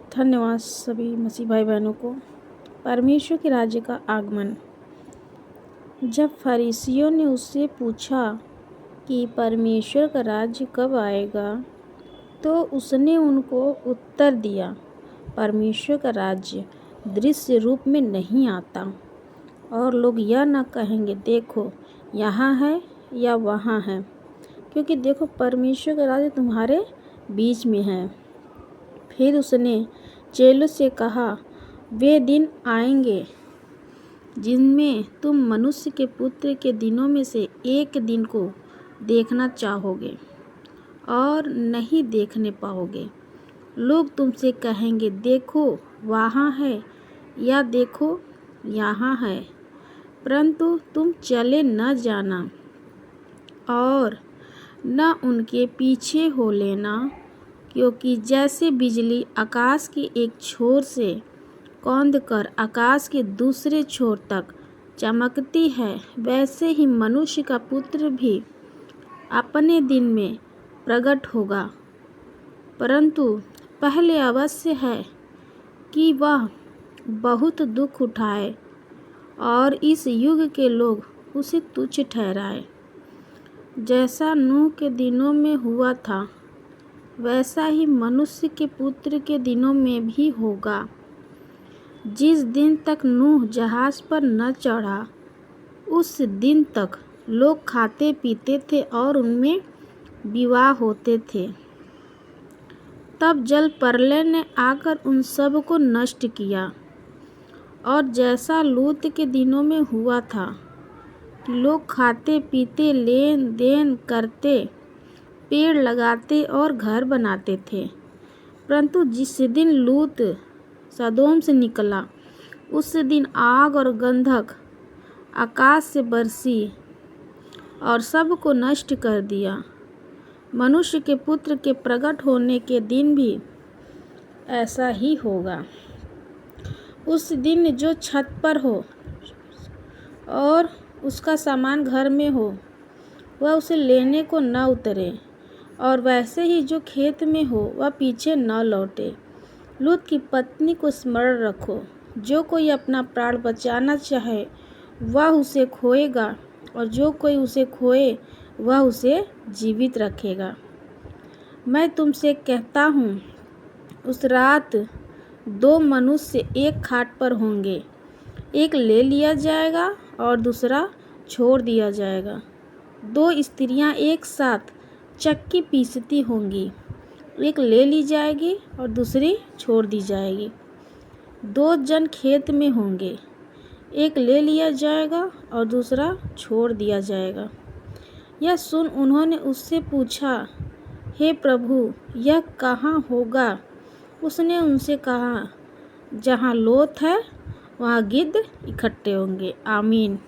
धन्यवाद सभी मसीह भाई बहनों को। परमेश्वर के राज्य का आगमन। जब फरीसियों ने उससे पूछा कि परमेश्वर का राज्य कब आएगा, तो उसने उनको उत्तर दिया, परमेश्वर का राज्य दृश्य रूप में नहीं आता और लोग यह न कहेंगे देखो यहाँ है या वहाँ है, क्योंकि देखो परमेश्वर का राज्य तुम्हारे बीच में है। फिर उसने चेलों से कहा, वे दिन आएंगे जिनमें तुम मनुष्य के पुत्र के दिनों में से एक दिन को देखना चाहोगे और नहीं देखने पाओगे। लोग तुमसे कहेंगे देखो वहाँ है या देखो यहाँ है, परंतु तुम चले न जाना और न उनके पीछे हो लेना, क्योंकि जैसे बिजली आकाश के एक छोर से कौंध कर आकाश के दूसरे छोर तक चमकती है, वैसे ही मनुष्य का पुत्र भी अपने दिन में प्रकट होगा। परंतु पहले अवश्य है कि वह बहुत दुख उठाए और इस युग के लोग उसे तुच्छ ठहराए। जैसा नूह के दिनों में हुआ था, वैसा ही मनुष्य के पुत्र के दिनों में भी होगा। जिस दिन तक नूह जहाज पर न चढ़ा, उस दिन तक लोग खाते पीते थे और उनमें विवाह होते थे। तब जल प्रलय ने आकर उन सब को नष्ट किया। और जैसा लूत के दिनों में हुआ था, लोग खाते पीते लेन देन करते, पेड़ लगाते और घर बनाते थे। परंतु जिस दिन लूत सदोम से निकला, उस दिन आग और गंधक आकाश से बरसी और सब को नष्ट कर दिया। मनुष्य के पुत्र के प्रकट होने के दिन भी ऐसा ही होगा। उस दिन जो छत पर हो और उसका सामान घर में हो, वह उसे लेने को न उतरे, और वैसे ही जो खेत में हो वह पीछे न लौटे। लूत की पत्नी को स्मरण रखो। जो कोई अपना प्राण बचाना चाहे वह उसे खोएगा, और जो कोई उसे खोए वह उसे जीवित रखेगा। मैं तुमसे कहता हूँ, उस रात दो मनुष्य एक खाट पर होंगे, एक ले लिया जाएगा और दूसरा छोड़ दिया जाएगा। दो स्त्रियां एक साथ चक्की पीसती होंगी, एक ले ली जाएगी और दूसरी छोड़ दी जाएगी। दो जन खेत में होंगे, एक ले लिया जाएगा और दूसरा छोड़ दिया जाएगा। यह सुन उन्होंने उससे पूछा, हे प्रभु, यह कहाँ होगा? उसने उनसे कहा, जहाँ लोथ है वहाँ गिद्ध इकट्ठे होंगे। आमीन।